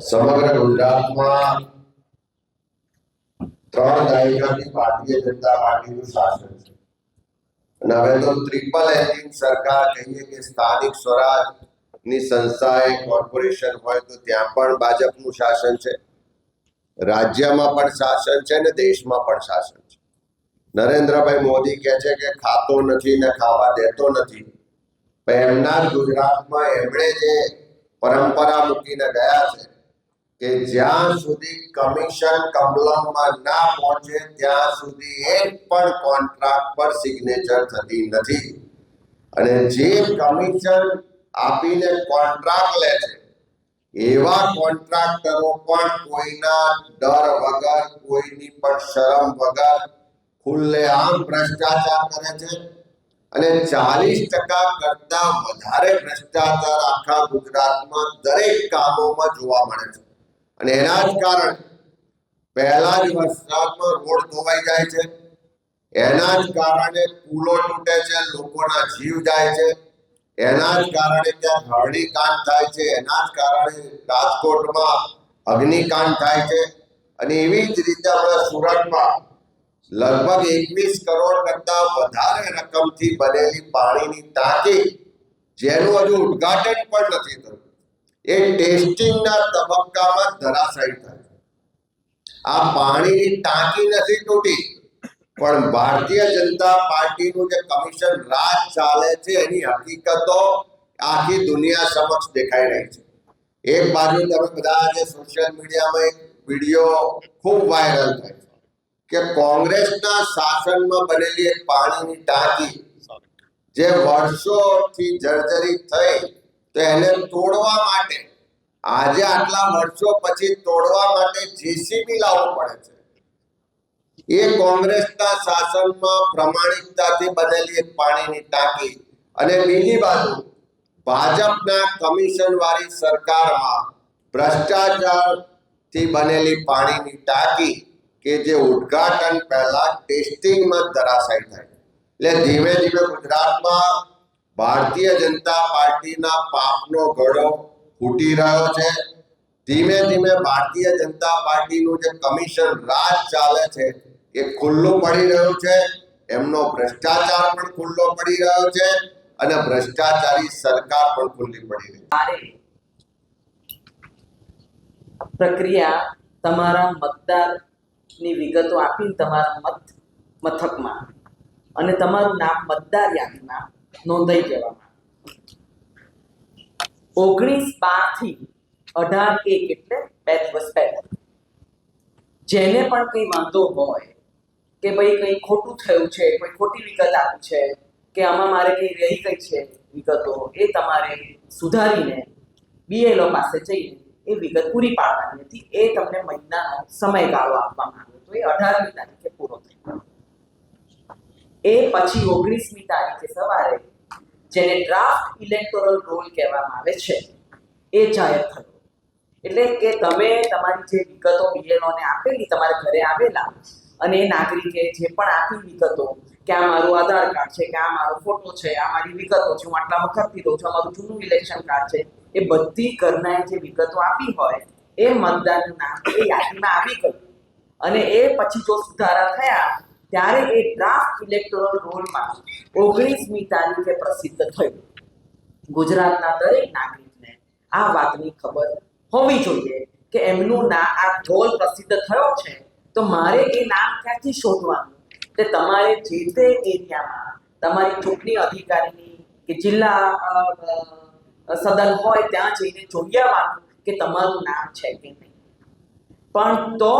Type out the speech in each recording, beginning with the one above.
સમગ્ર ગુજરાતમાં 3 દાયકાથી ભારતીય જનતા પાર્ટીનું શાસન છે અને હવે તો ટ્રિપલ એન્જિન સરકાર કહીએ કે સ્થાનિક સ્વરાજની સંસ્થાએ કોર્પોરેશન હોય તો ત્યાં પણ ભાજપનું શાસન છે, રાજ્યમાં પણ શાસન છે અને દેશમાં પણ શાસન છે. નરેન્દ્રભાઈ મોદી કહે છે કે ખાતો નથી ને ખાવા દેતો નથી, પણ એમના ગુજરાતમાં એમણે જે પરંપરા મૂકીને ગયા છે કે જ્યાં સુધી કમિશન કમલમમાં ના પહોંચે ત્યાં સુધી એક પણ કોન્ટ્રાક્ટ પર સિગ્નેચર થતી નથી. અને જે કમિશન આપીને કોન્ટ્રાક્ટ લે છે એવા કોન્ટ્રાક્ટરો પણ કોઈના ડર વગર, કોઈની પણ શરમ વગર ખુલ્લેઆમ ભ્રષ્ટાચાર કરે છે અને 40% કરતા વધારે ભ્રષ્ટાચાર આખા ગુજરાતમાં દરેક કામોમાં જોવા મળે છે. અને એના જ કારણે પહેલા જ વરસાદમાં રોડ ધોવાઈ જાય છે, એના જ કારણે પુલો તૂટે છે, લોકોના જીવ જાય છે, એના જ કારણે ત્યાં ધરણીકાંડ થાય છે, એના જ કારણે રાજકોટમાં અગ્નિકાંડ થાય છે. અને એવી જ રીતે આપણા સુરતમાં લગભગ 21 કરોડ કરતા વધારે રકમથી બનેલી પાણીની ટાંકી જેનું હજુ ઉદ્ઘાટન પણ નથી થયું, એ ટેસ્ટિંગના તબક્કામાં ધરાશાયી થાય. આ પાણીની ટાંકી નથી તૂટી, પણ ભારતીય જનતા પાર્ટીનું જે કમિશન રાજ ચાલે છે એની હકીકતો આખી દુનિયા સમક્ષ દેખાઈ રહી છે. એક બાજુ તમે બધા જે સોશિયલ મીડિયામાં એક વિડીયો ખૂબ વાયરલ થાય છે કે કોંગ્રેસના શાસનમાં બનેલી એક પાણીની ટાંકી જે વર્ષોથી જર્જરિત થઈ તો એને તોડવા માટે આજે આટલા વર્ષો પછી તોડવા માટે જેસીબી લાવવું પડે છે. એ કોંગ્રેસના શાસનમાં પ્રમાણિકતાથી બનેલી એક પાણીની ટાંકી અને બીજી બાજુ ભાજપના કમિશન વાળી સરકારમાં ભ્રષ્ટાચારથી બનેલી પાણીની ટાંકી કે જે ઉદ્ઘાટન પહેલા ટેસ્ટિંગમાં ધરાશાયી થાય. એટલે ધીમે ધીમે ગુજરાતમાં ભારતીય જનતા પાર્ટીના પાપનો ઘડો ફૂટી રહ્યો છે. ધીમે ધીમે ભારતીય જનતા પાર્ટીનું જે કમિશન રાજ ચાલે છે એ ખુલ્લું પડી રહ્યું છે, એમનો ભ્રષ્ટાચાર પણ ખુલ્લો પડી રહ્યો છે અને ભ્રષ્ટાચારી સરકાર પણ ખુલ્લી પડી રહી છે. પ્રક્રિયા તમારા મતદારની વિગતો આપીને તમારા મથકમાં અને તમારું નામ મતદાર યાદીમાં નોંધાઈ દેવામાં 19/12 થી 18/1 એટલે 2 દિવસ પહેલા જેને પણ કંઈ વાંધો હોય કે ભાઈ કંઈ ખોટું થયું છે, કોઈ ખોટી વિગત આપી છે કે આમાં મારે કંઈ રહી ગઈ છે વિગતો, એ તમારે સુધારીને બીએલઓ પાસે જઈને એ વિગત પૂરી પાડવાની હતી. એ તમને મહિનાનો સમયગાળો આપવામાં આવ્યો તો એ 18મી તારીખે પૂરો થયો. એ પછી 19મી તારીખે સવારે જેને ડ્રાફ્ટ ઇલેક્ટોરલ રોલ કહેવામાં આવે છે એ જાહેર થયો. એટલે કે તમે તમારી જે વિગતો બીએલઓને આપેલી, તમારા ઘરે આવેલા અને એ નાગરિકે જે પણ આપી વિગતો કે આ મારું આધાર કાર્ડ છે, કે આ મારો ફોટો છે, આ મારી વિગતો છે, હું આટલા વખતથી રહું છું, આ મારું જૂનું ઇલેક્શન કાર્ડ છે, એ બધી ઘરનાએ જે વિગતો આપી હોય એ મતદારનું નામ એ યાદીમાં આવી ગયું. અને એ પછી જો સુધારા થયા ત્યારે એ ડ્રાફ્ટ ઇલેક્ટોરલ રોલમાં 19મી તારીખે પ્રસિદ્ધ થયું. ગુજરાતના દરેક નાગરિકને આ વાતની ખબર હોવી જોઈએ કે એમનું નામ આ રોલ પ્રસિદ્ધ થયો છે તો મારે એ નામ ક્યાંથી શોધવાનું, કે તમારે જે તે એરિયામાં તમારી ચૂંટણી અધિકારીની કે જિલ્લા સદન હોય ત્યાં જઈને જોઈ આવવાનું કે તમારું નામ છે કે નહીં. પણ તો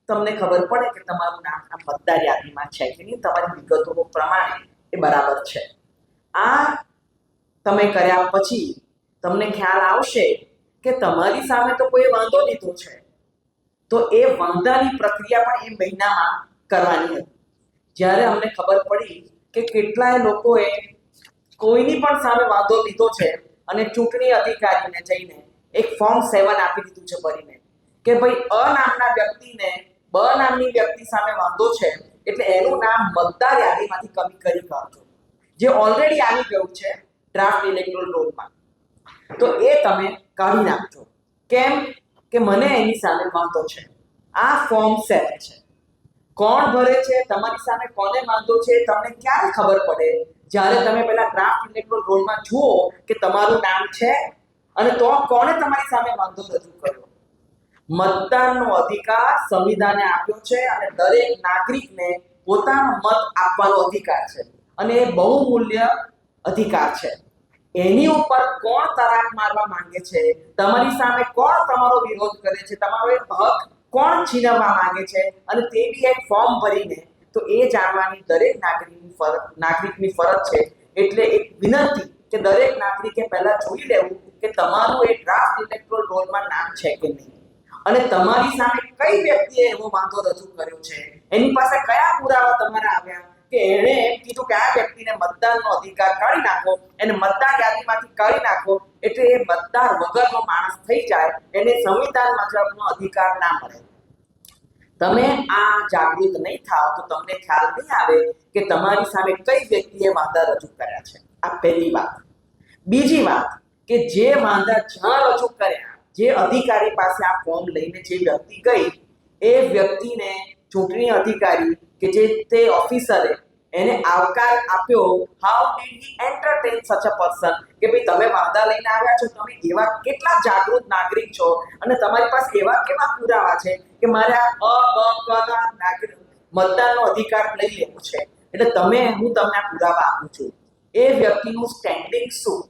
તમને ખબર પડે કે તમારું નામ આ મતદાર યાદીમાં છે કે નહીં, તમારી વિગતો પ્રમાણે એ બરાબર છે. આ તમે કર્યા પછી તમને ખ્યાલ આવશે કે તમારી સામે તો કોઈ વાંધો લીધો છે, તો એ વાંધાની પ્રક્રિયા પણ એ મહિનામાં કરવાની હતી. જ્યારે અમને ખબર પડી કે કેટલાય લોકોએ કોઈની પણ સામે વાંધો લીધો છે અને ચૂંટણી અધિકારીને જઈને એક ફોર્મ 7 આપી દીધું છે ભરીને કે ભાઈ નામના વ્યક્તિને નામની વ્યક્તિ સામે વાંધો છે એટલે એનું નામ મતદાર યાદીમાંથી કમી કરી કાઢજો, જે ઓલરેડી આવી ગયું છે ડ્રાફ્ટ ઇલેક્ટોરલ રોલમાં, તો એ તમે કાઢી નાખજો. કેમ કે મને એની સામે વાંધો છે, આ ફોર્મ સેટ છે, કોણ ભરે છે, તમારી સામે કોને વાંધો છે, તમને ક્યારે ખબર પડે? જ્યારે તમે પેલા ડ્રાફ્ટ ઇલેક્ટોરલ રોલમાં જુઓ કે તમારું નામ છે અને તો કોણે તમારી સામે વાંધો રજૂ કર્યો. મતદાનનો અધિકાર સંવિધાને આપ્યો છે અને દરેક નાગરિકને પોતાનો મત આપવાનો અધિકાર છે અને એ બહુમૂલ્ય અધિકાર છે. એની ઉપર કોણ તરાપ મારવા માંગે છે, તમારી સામે કોણ તમારો વિરોધ કરે છે, તમારો એક હક કોણ છીનવવા માંગે છે, અને તે બી એક ફોર્મ ભરીને, તો એ જાણવાની દરેક નાગરિકની ફરજ છે. એટલે એક વિનંતી કે દરેક નાગરિકે પહેલા જોઈ લેવું કે તમારું એ ડ્રાફ્ટ ઇલેક્ટોરલ રોલમાં નામ છે કે નહીં, અને તમારી સામે કઈ વ્યક્તિએ એવો વાંધો રજૂ કર્યો છે, એની પાસે કયા પુરાવા તમારા આવ્યા કે એણે એમ કીધું કે આ વ્યક્તિને મતદાનનો અધિકાર કાઢી નાખો, એને મતદાર યાદીમાંથી કાઢી નાખો, એટલે એ મતદાર વગરનો માણસ થઈ જાય, એને સંવિધાન મુજબનો અધિકાર ના મળે. તમે આ જાગૃત નહીં થાવ તો તમને ખ્યાલ નહીં આવે કે તમારી સામે કઈ વ્યક્તિએ વાંધા રજૂ કર્યા છે. આ પહેલી વાત. બીજી વાત કે જે વાંધા જ્યાં રજૂ કર્યા, જે અધિકારી પાસે આ ફોર્મ લઈને જે વ્યક્તિ ગઈ, એ વ્યક્તિને ચૂંટણી અધિકારી કે જે તે ઓફિસરે એને આવકાર આપ્યો. હાઉ ડીડ હી એન્ટરટેન સચ અ પર્સન, કે ભાઈ તમે વાંધા લઈને આવ્યા છો, તમે એવા કેટલા જાગૃત નાગરિક છો અને તમારી પાસે એવા કેવા પુરાવા છે કે મારે આ નાગરિક મતદાનનો અધિકાર લઈ લેવો છે, એટલે હું તમને આ પુરાવા આપું છું. એ વ્યક્તિનું સ્ટેન્ડિંગ શું?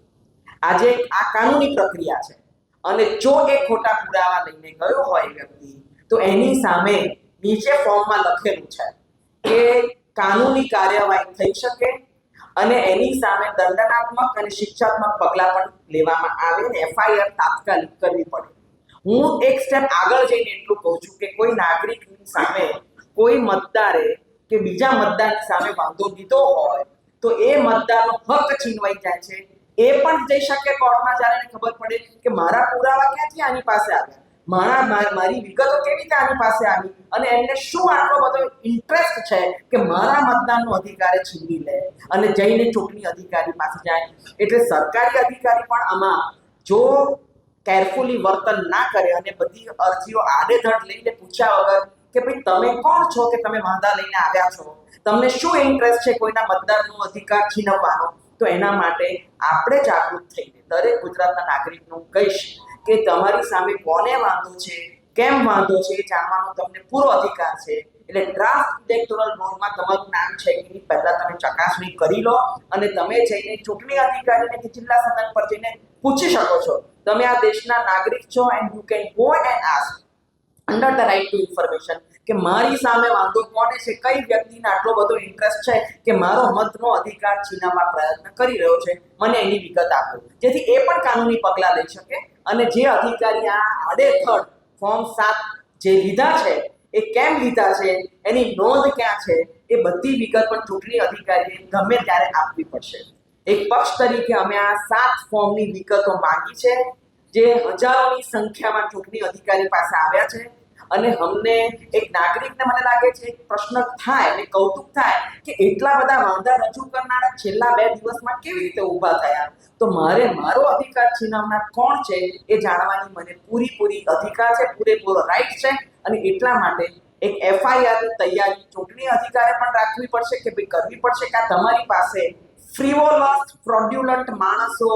આજે આ કાનૂની પ્રક્રિયા છે અને જો એ ખોટા પુરાવા લઈને ગયો હોય વ્યક્તિ, તો એની સામે નીચે ફોર્મમાં લખેલું છે કે કાનૂની કાર્યવાહી થઈ શકે અને એની સામે દંડનાત્મક અને શિક્ષાત્મક પગલાં પણ લેવામાં આવે અને એફઆઈઆર તાત્કાલિક કરવી પડે. હું એક સ્ટેપ આગળ જઈને એટલું કહું છું કે કોઈ નાગરિકની સામે કોઈ મતદારે કે બીજા મતદારની સામે વાંધો લીધો હોય તો એ મતદારનો હક છીનવાઈ જાય છે. એ પણ જઈ શકે કોર્ટમાં જ્યારે એને ખબર પડે કે મારા પુરાવા ક્યાંથી આની પાસે આવ્યા, મારી વિગતો કેવી રીતે આની પાસે આવી, અને એમને શું આટલો બધો ઇન્ટરેસ્ટ છે કે મારા મતદાનનો અધિકાર છીનવી લે અને જઈને ચૂંટણી અધિકારી પાસે જાય. એટલે સરકારી અધિકારી પણ આમાં જો કેરફુલી વર્તન ના કરે અને બધી અરજીઓ આડેધડ લઈને પૂછ્યા વગર કે ભાઈ તમે કોણ છો કે તમે વાંધા લઈને આવ્યા છો, તમને શું ઇન્ટરેસ્ટ છે કોઈના મતદારનો અધિકાર છીનવવાનો, તો એના માટે આપણે જાગૃત થઈને દરેક ગુજરાતના નાગરિકનું કહીશ કે તમારી સામે કોને વાંધો છે, કેમ વાંધો છે, એ જાણવાનો તમને પૂરો અધિકાર છે. એટલે ડ્રાફ્ટ ઇલેક્ટોરલ રોલમાં તમારું નામ છે કે નહીં પહેલા તમે ચકાસણી કરી લો અને તમે જઈને ચૂંટણી અધિકારીને કે જિલ્લા સદન પર જઈને પૂછી શકો છો. તમે આ દેશના નાગરિક છો and you can go and ask under the right to information કે મારી સામે વાંધો કોને છે, કઈ વ્યક્તિને આટલો બધો ઇન્ટરેસ્ટ છે કે મારો મતનો અધિકાર છીનવવા પ્રયત્ન કરી રહ્યો છે, મને એની વિગત આપો, જેથી એ પણ કાનૂની પગલાં લઈ શકે. અને જે અધિકારી આ આડેધડ ફોર્મ 7 જે લીધા છે એ કેમ લીધા છે, એની નોંધ ક્યાં છે, એ બધી વિગત પણ ચૂંટણી અધિકારીએ ગમે ત્યારે આપવી પડશે. એક પક્ષ તરીકે અમે આ 7 ફોર્મની વિગતો માંગી છે, જે હજારોની સંખ્યામાં ચૂંટણી અધિકારી પાસે આવ્યા છે. અને અમને એક નાગરિકને મને લાગે છે એક પ્રશ્ન થાય અને કૌતુક થાય કે એટલા બધા વાંધા રજૂ કરનારા છેલ્લા 2 દિવસમાં કેવી રીતે ઊભા થયા. તો મારો અધિકાર છીનવનાર કોણ છે એ જાણવાની મને પૂરેપૂરી અધિકાર છે, પૂરેપૂરો રાઈટ છે. અને એટલા માટે એક એફઆઈઆરની તૈયારી ચૂંટણી અધિકારે પણ રાખવી પડશે કે ભાઈ કરવી પડશે કે તમારી પાસે ફ્રીવોલસ ફ્રોડ્યુલન્ટ માણસો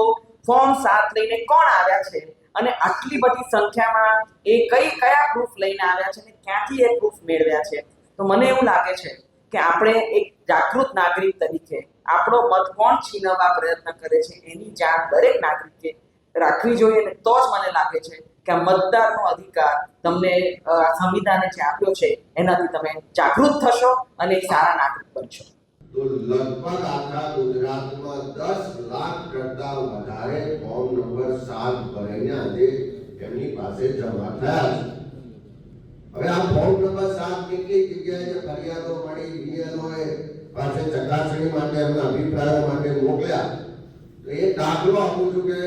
ફોર્મ 7 લઈને કોણ આવ્યા છે અને આટલી બધી સંખ્યામાં એ કયા પ્રૂફ લઈને આવ્યા છે અને ક્યાંથી એ પ્રૂફ મેળવ્યા છે. તો મને એવું લાગે છે કે આપણે એક જાગૃત નાગરિક તરીકે આપણો મત કોણ છીનવવા પ્રયત્ન કરે છે એની જાણ દરેક નાગરિકે રાખવી જોઈએ. અને તો જ મને લાગે છે કે આ મતદારનો અધિકાર તમને સંવિધાને જે આપ્યો છે એનાથી તમે જાગૃત થશો અને એક સારા નાગરિક બનશો. તો લગભગ આખા ગુજરાતમાં 10 લાખ કરતા વધારે ફોર્મ નંબર 7 ભરાઈને આજે એમની પાસે જમા થયા છે. હવે આ ફોર્મ નંબર 7 કેટલી જગ્યાએ ફરિયાદો મળી, બીએલઓએ પાસે ચકાસણી માટે એમના અભિપ્રાયો માટે મોકલ્યા. તો એ દાખલો આપું છું કે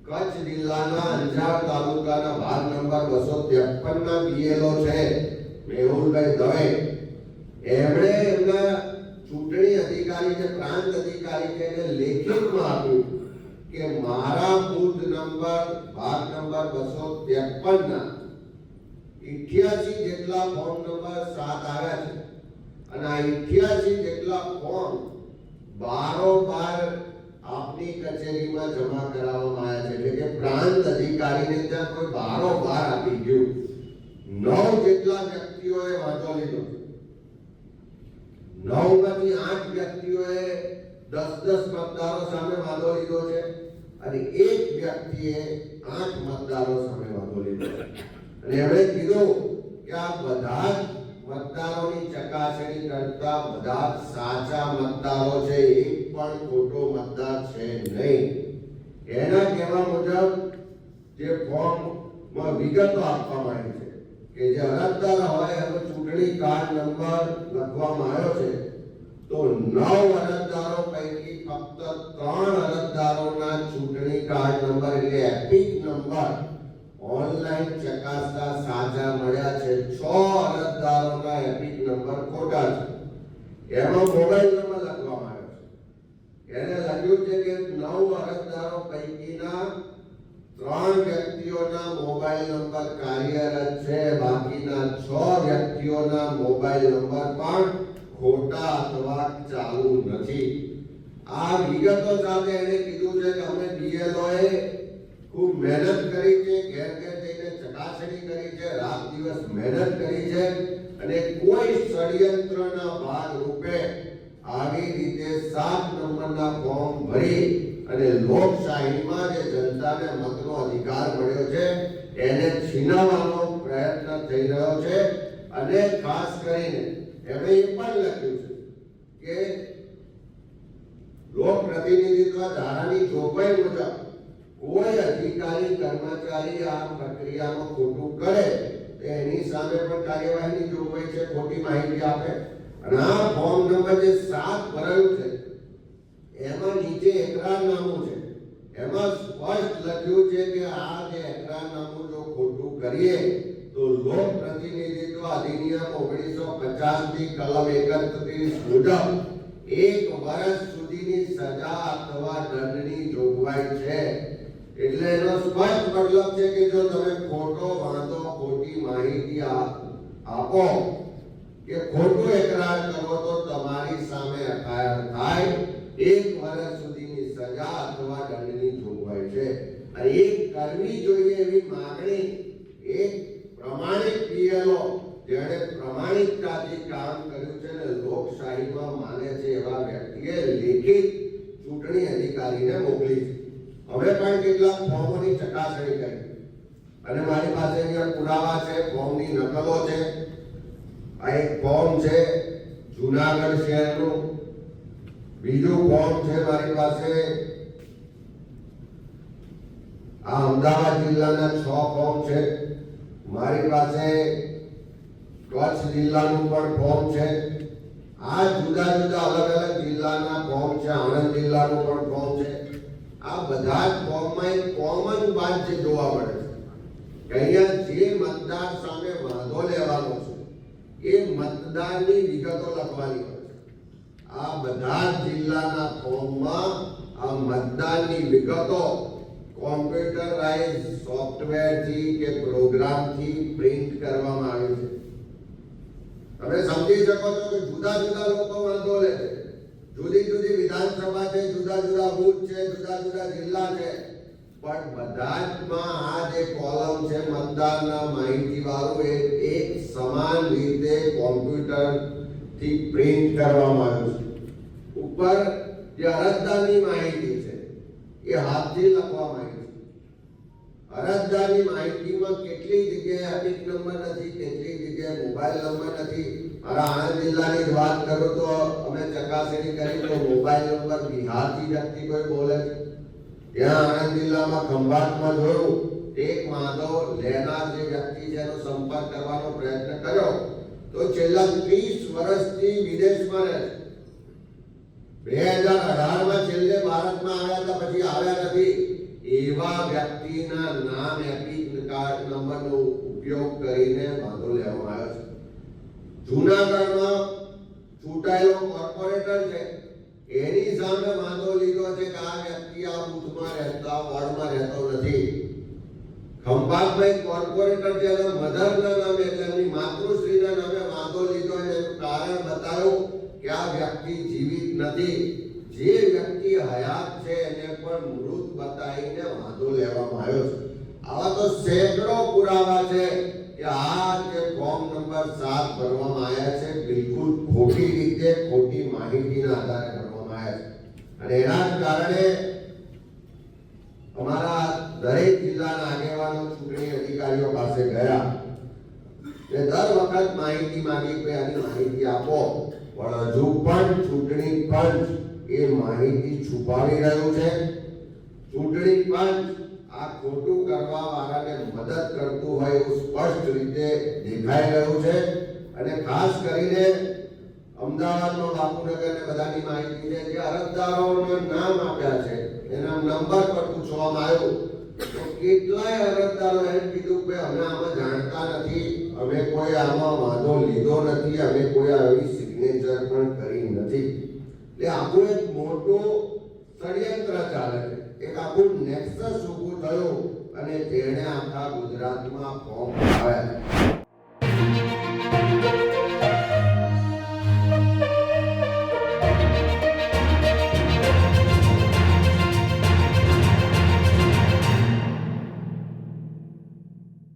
કચ્છ જિલ્લાના અંજાર તાલુકાના ભાગ નંબર 253 ના બીએલઓ છે મેહુલભાઈ દવે, એમણે એમના ચૂંટણી અધિકારી જે પ્રાંત અધિકારી છે એને લેખિતમાં આપ્યું કે મારા બૂથ નંબર ભાગ નંબર 253 ના 88 જેટલા ફોર્મ નંબર 7 આવ્યા છે અને આ 88 જેટલા ફોર્મ બારોબાર આપની કચેરીમાં જમા કરાવવામાં આવ્યા છે, એટલે કે પ્રાંત અધિકારીને ત્યાં કોઈ બારોબાર આપી ગયું. 9 જેટલા વ્યક્તિઓએ વાંધો લીધો, 9 માંથી 8 વ્યક્તિઓએ 10 મતદારો સામે વાંધો લીધો છે અને એક વ્યક્તિએ 8 મતદારો સામે વાંધો લીધો છે. અને એમણે કીધું કે આ બધા જ મતદારોની ચકાસણી કરતા બધા જ સાચા મતદારો છે, એક પણ ખોટો મતદાર છે નહીં. એના કહેવા મુજબ જે ફોર્મમાં વિગતો આપવામાં આવી છે કે જે અરજદાર હોય એનો ચૂંટણી કાર્ડ નંબર લખવામાં આવ્યો છે, તો 9 અરજદારો પૈકી ફક્ત 3 અરજદારોના ચૂંટણી કાર્ડ નંબર એટલે એપિક નંબર ઓનલાઈન ચકાસતા સાચા મળ્યા છે. 6 અરજદારોના એપિક નંબર ખોટા છે. એમાં મોબાઈલ નંબર લખવામાં આવ્યો છે. એને લખ્યું છે કે 9 અરજદારો પૈકીના 3 વ્યક્તિઓના મોબાઈલ નંબર કાર્યરત છે, બાકીના 6 વ્યક્તિઓના મોબાઈલ નંબર પણ ખોટા અથવા ચાલુ નથી. આ વિગતો સાથે એને કીધું છે કે અમે બીએલઓએ ખૂબ મહેનત કરી છે, ઘેર ઘેર જઈને ચકાસણી કરી છે, રાત દિવસ મહેનત કરી છે અને કોઈ ષડયંત્રના ભાગ રૂપે આવી રીતે 7 નંબરના ફોર્મ ભરી અને લોકશાહીમાં જે જનતાને મતનો અધિકાર મળ્યો છે એને છીનવવાનો પ્રયત્ન થઈ રહ્યો છે. અને ખાસ કરીને એમણે એ પણ લખ્યું છે કે લોક પ્રતિનિધિત્વ ધારાની જોગવાઈ મુજબ કોઈ અધિકારી કર્મચારી આ પ્રક્રિયામાં ખોટું કરે તો એની સામે પણ કાર્યવાહીની જોગવાઈ છે, ખોટી માહિતી આપે. અને આ ફોર્મ નંબર જે 7 ભરાયું છે એમાં નીચે એકરારનામું છે, એમાં સ્પષ્ટ લખ્યું છે કે આ જે એકરારનામું જો ખોટું કરીએ તો લોક પ્રતિનિધિત્વ અધિનિયમ 1950 ની કલમ 31 મુજબ 1 વર્ષ સુધીની સજા અથવા દંડની જોગવાઈ છે. એટલે એનો સ્પષ્ટ મતલબ છે કે જો તમે ખોટો વાંધો, ખોટી માહિતી આપો કે ખોટું એકરાર કરો તો તમારી સામે એફઆઈઆર થાય, 1 વર્ષ સુધીની સજા અથવા દંડની જોગવાઈ છે. અને એ કરવી જોઈએ એવી માંગણી એક પ્રમાણિક પીએલઓ જેણે પ્રમાણિકતાથી કામ કર્યું છે ને લોકશાહીમાં માને છે એવા વ્યક્તિએ લેખિત ચૂંટણી અધિકારીને મોકલી છે. હવે પણ કેટલાક ફોર્મોની ચકાસણી કરી અને મારી પાસે અહીંયા પુરાવા છે, ફોર્મની નકલો છે. આ એક ફોર્મ છે જૂનાગઢ શહેરનું, બીજું ફોર્મ છે મારી પાસે આ અમદાવાદ જિલ્લાના 6 ફોર્મ છે, મારી પાસે કચ્છ જિલ્લાનું પણ ફોર્મ છે. આ જુદા જુદા અલગ અલગ જિલ્લાના ફોર્મ છે, આણંદ જિલ્લાનું પણ ફોર્મ છે. આ બધા જ ફોર્મમાં એક કોમન વાત જે જોવા મળે છે કે અહીંયા જે મતદાર સામે વાંધો લેવાનો છે એ મતદારની વિગતો લખવાની હોય છે. આ બધા જ જિલ્લાના ફોર્મમાં આ મતદારની વિગતો કોમ્પ્યુટરાઇઝ સોફ્ટવેરથી કે પ્રોગ્રામથી પ્રિન્ટ કરવામાં આવી છે. તમે સમજી શકો છો કે જુદા જુદા લોકો વાંધો લે છે, જુદી જુદી વિધાનસભા છે, જુદા જુદા બૂથ છે, જુદા જુદા જિલ્લા છે, પણ બધા જમાં આ જે કોલમ છે મતદારના માહિતી વાળું એ એક સમાન રીતે કોમ્પ્યુટર થી પ્રિન્ટ કરવામાં આવ્યું છે. ઉપર જે અરજદારની માહિતી છે એ હાથથી લખવામાં આવી છે. અરજદારની માહિતીમાં કેટલી જગ્યાએ એપિક નંબર નથી, કેટલી જગ્યાએ મોબાઈલ નંબર નથી. મારા આણંદ જિલ્લાની જ વાત કરું તો અમે ચકાસણી કરી તો મોબાઈલ નંબર બિહારથી વ્યક્તિ કોઈ બોલે છે. ત્યાં આણંદ જિલ્લામાં ખંભાતમાં જોયું, એક માધવ લેનાર જે વ્યક્તિ છે એનો સંપર્ક કરવાનો પ્રયત્ન કર્યો તો છેલ્લા 30 વર્ષથી વિદેશમાં રહે છે. 2018માં છેલ્લે ભારતમાં આવ્યા હતા, પછી આવ્યા નથી. એવા વ્યક્તિના નામ એપિક કાર્ડ નંબરનો ઉપયોગ કરીને વાંધો લેવામાં આવ્યો છે. જૂનાગઢમાં ચૂંટાયેલો કોર્પોરેટર છે એની સામે વાંધો લીધો છે કે આ વ્યક્તિ આ બૂથમાં રહેતા વોર્ડમાં રહેતો નથી. ખંભાતભાઈ કોર્પોરેટર છે અને મધરના નામે એટલે એમની માતૃશ્રીના નામે વાંધો લીધો અને એનું કારણ બતાવ્યું કે આ વ્યક્તિ જીવિત નથી. જે વ્યક્તિ હયાત છે એને પણ મૃત બતાવીને વાંધો લેવામાં આવ્યો છે. આવા તો સેંકડો પુરાવા છે કે આ જે ફોર્મ નંબર 7 ભરવામાં આવ્યા છે બિલકુલ ખોટી રીતે ખોટી માહિતીના આધારે ભરવામાં આવ્યા છે અને એના જ કારણે અમારા દરેક જિલ્લાના આગેવાનો ચૂંટણી અધિકારીઓ પાસે ગયા કે દર વખત માહિતી માંગી કે આની માહિતી આપો, પણ હજુ પણ ચૂંટણી પંચ એ માહિતી છુપાવી રહ્યું છે. ચૂંટણી પંચ આ ખોટું કરવા વાળાને મદદ કરતું હોય એવું સ્પષ્ટ રીતે દેખાઈ રહ્યું છે અને ખાસ કરીને અમદાવાદમાં બાપુનગર ને બધાની માહિતી છે જે અરજદારોના નામ આપ્યા છે એના નંબર પર પૂછવામાં આવ્યું તો કેટલાય અરજદારો એમ કીધું કે અમે આમાં જાણતા નથી, અમે કોઈ આમાં વાંધો લીધો નથી, અમે કોઈ આવી સિગ્નેચર પણ કરી નથી. એટલે આખું એક મોટું ષડયંત્ર ચાલે છે, એક આખું નેક્સસ ઊભું થયું અને જેણે આખા ગુજરાતમાં ફોર્મ ભરાવ્યા.